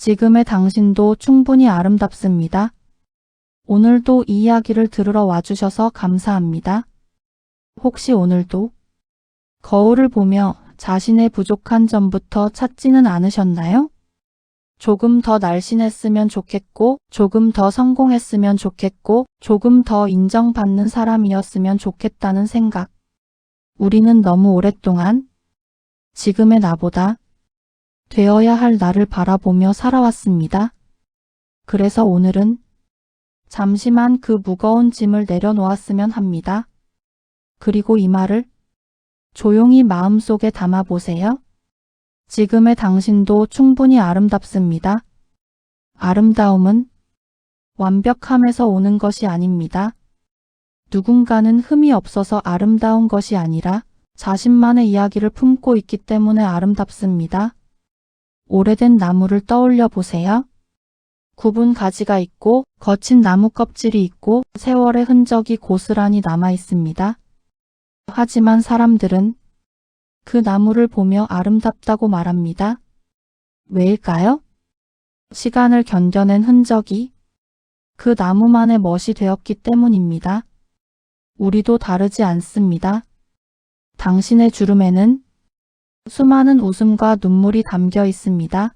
지금의 당신도 충분히 아름답습니다. 오늘도 이 이야기를 들으러 와주셔서 감사합니다. 혹시 오늘도 거울을 보며 자신의 부족한 점부터 찾지는 않으셨나요? 조금 더 날씬했으면 좋겠고, 조금 더 성공했으면 좋겠고, 조금 더 인정받는 사람이었으면 좋겠다는 생각. 우리는 너무 오랫동안 지금의 나보다 되어야 할 나를 바라보며 살아왔습니다. 그래서 오늘은 잠시만 그 무거운 짐을 내려놓았으면 합니다. 그리고 이 말을 조용히 마음속에 담아보세요. 지금의 당신도 충분히 아름답습니다. 아름다움은 완벽함에서 오는 것이 아닙니다. 누군가는 흠이 없어서 아름다운 것이 아니라 자신만의 이야기를 품고 있기 때문에 아름답습니다. 오래된 나무를 떠올려 보세요. 굽은 가지가 있고 거친 나무 껍질이 있고 세월의 흔적이 고스란히 남아 있습니다. 하지만 사람들은 그 나무를 보며 아름답다고 말합니다. 왜일까요? 시간을 견뎌낸 흔적이 그 나무만의 멋이 되었기 때문입니다. 우리도 다르지 않습니다. 당신의 주름에는 수많은 웃음과 눈물이 담겨 있습니다.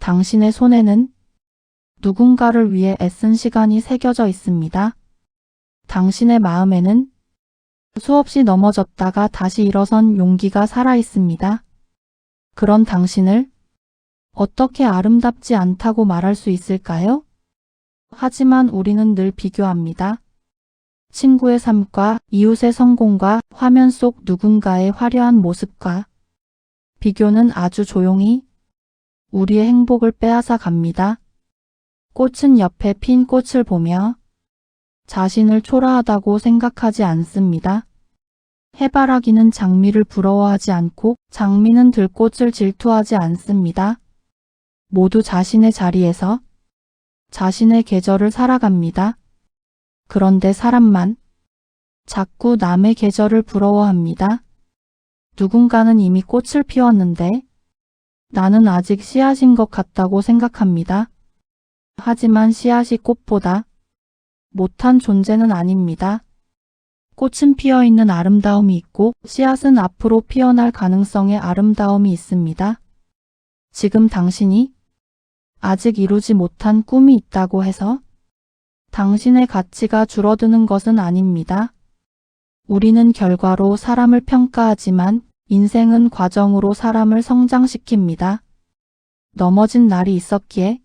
당신의 손에는 누군가를 위해 애쓴 시간이 새겨져 있습니다. 당신의 마음에는 수없이 넘어졌다가 다시 일어선 용기가 살아 있습니다. 그런 당신을 어떻게 아름답지 않다고 말할 수 있을까요? 하지만 우리는 늘 비교합니다. 친구의 삶과 이웃의 성공과 화면 속 누군가의 화려한 모습과 비교는 아주 조용히 우리의 행복을 빼앗아 갑니다. 꽃은 옆에 핀 꽃을 보며 자신을 초라하다고 생각하지 않습니다. 해바라기는 장미를 부러워하지 않고 장미는 들꽃을 질투하지 않습니다. 모두 자신의 자리에서 자신의 계절을 살아갑니다. 그런데 사람만 자꾸 남의 계절을 부러워합니다. 누군가는 이미 꽃을 피웠는데 나는 아직 씨앗인 것 같다고 생각합니다. 하지만 씨앗이 꽃보다 못한 존재는 아닙니다. 꽃은 피어있는 아름다움이 있고 씨앗은 앞으로 피어날 가능성의 아름다움이 있습니다. 지금 당신이 아직 이루지 못한 꿈이 있다고 해서 당신의 가치가 줄어드는 것은 아닙니다. 우리는 결과로 사람을 평가하지만 인생은 과정으로 사람을 성장시킵니다. 넘어진 날이 있었기에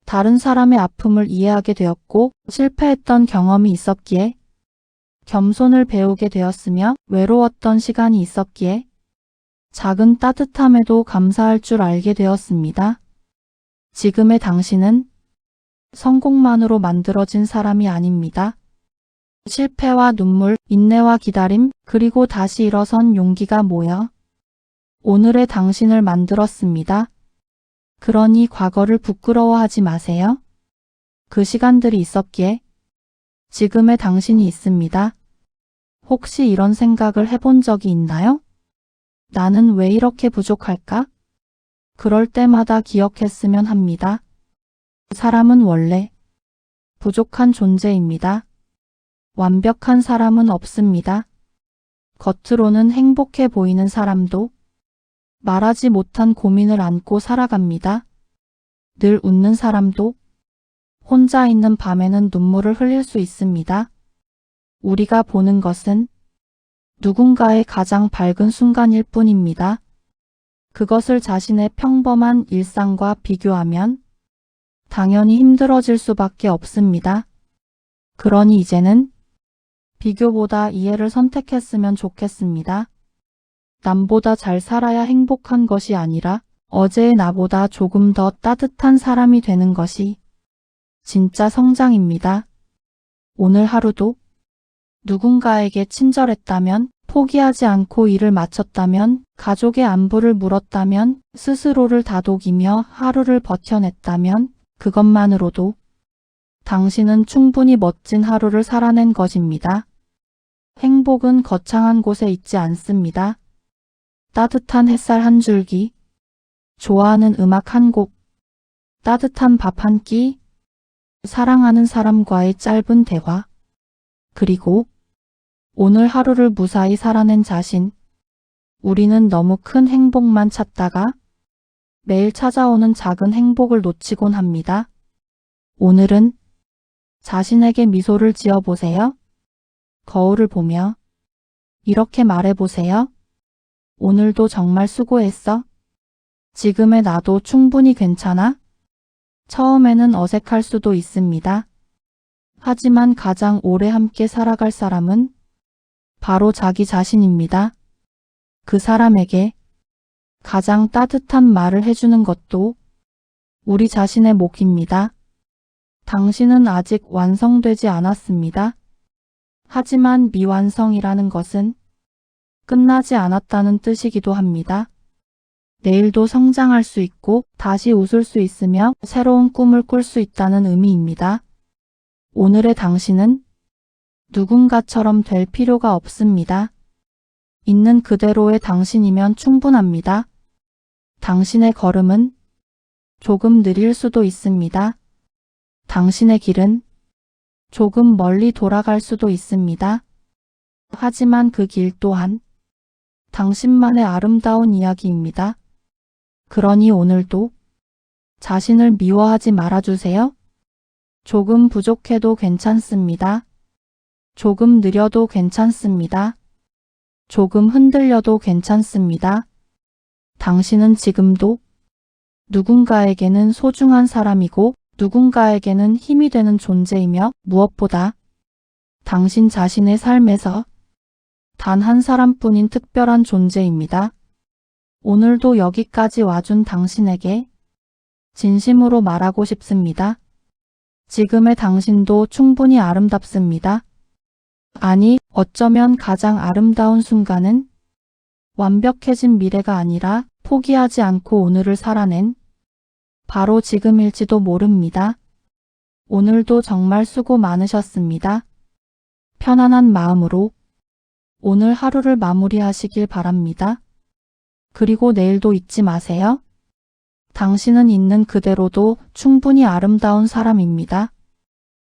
다른 사람의 아픔을 이해하게 되었고 실패했던 경험이 있었기에 겸손을 배우게 되었으며 외로웠던 시간이 있었기에 작은 따뜻함에도 감사할 줄 알게 되었습니다. 지금의 당신은 성공만으로 만들어진 사람이 아닙니다. 실패와 눈물, 인내와 기다림, 그리고 다시 일어선 용기가 모여 오늘의 당신을 만들었습니다. 그러니 과거를 부끄러워하지 마세요. 그 시간들이 있었기에 지금의 당신이 있습니다. 혹시 이런 생각을 해본 적이 있나요? 나는 왜 이렇게 부족할까? 그럴 때마다 기억했으면 합니다. 사람은 원래 부족한 존재입니다. 완벽한 사람은 없습니다. 겉으로는 행복해 보이는 사람도 말하지 못한 고민을 안고 살아갑니다. 늘 웃는 사람도 혼자 있는 밤에는 눈물을 흘릴 수 있습니다. 우리가 보는 것은 누군가의 가장 밝은 순간일 뿐입니다. 그것을 자신의 평범한 일상과 비교하면 당연히 힘들어질 수밖에 없습니다. 그러니 이제는 비교보다 이해를 선택했으면 좋겠습니다. 남보다 잘 살아야 행복한 것이 아니라 어제의 나보다 조금 더 따뜻한 사람이 되는 것이 진짜 성장입니다. 오늘 하루도 누군가에게 친절했다면, 포기하지 않고 일을 마쳤다면, 가족의 안부를 물었다면, 스스로를 다독이며 하루를 버텨냈다면 그것만으로도 당신은 충분히 멋진 하루를 살아낸 것입니다. 행복은 거창한 곳에 있지 않습니다. 따뜻한 햇살 한 줄기, 좋아하는 음악 한 곡, 따뜻한 밥 한 끼, 사랑하는 사람과의 짧은 대화, 그리고 오늘 하루를 무사히 살아낸 자신. 우리는 너무 큰 행복만 찾다가 매일 찾아오는 작은 행복을 놓치곤 합니다. 오늘은 자신에게 미소를 지어보세요. 거울을 보며 이렇게 말해보세요. 오늘도 정말 수고했어. 지금의 나도 충분히 괜찮아. 처음에는 어색할 수도 있습니다. 하지만 가장 오래 함께 살아갈 사람은 바로 자기 자신입니다. 그 사람에게 가장 따뜻한 말을 해주는 것도 우리 자신의 몫입니다. 당신은 아직 완성되지 않았습니다. 하지만 미완성이라는 것은 끝나지 않았다는 뜻이기도 합니다. 내일도 성장할 수 있고 다시 웃을 수 있으며 새로운 꿈을 꿀 수 있다는 의미입니다. 오늘의 당신은 누군가처럼 될 필요가 없습니다. 있는 그대로의 당신이면 충분합니다. 당신의 걸음은 조금 느릴 수도 있습니다. 당신의 길은 조금 멀리 돌아갈 수도 있습니다. 하지만 그 길 또한 당신만의 아름다운 이야기입니다. 그러니 오늘도 자신을 미워하지 말아주세요. 조금 부족해도 괜찮습니다. 조금 느려도 괜찮습니다. 조금 흔들려도 괜찮습니다. 당신은 지금도 누군가에게는 소중한 사람이고 누군가에게는 힘이 되는 존재이며 무엇보다 당신 자신의 삶에서 단 한 사람뿐인 특별한 존재입니다. 오늘도 여기까지 와준 당신에게 진심으로 말하고 싶습니다. 지금의 당신도 충분히 아름답습니다. 아니, 어쩌면 가장 아름다운 순간은 완벽해진 미래가 아니라 포기하지 않고 오늘을 살아낸 바로 지금일지도 모릅니다. 오늘도 정말 수고 많으셨습니다. 편안한 마음으로 오늘 하루를 마무리하시길 바랍니다. 그리고 내일도 잊지 마세요. 당신은 있는 그대로도 충분히 아름다운 사람입니다.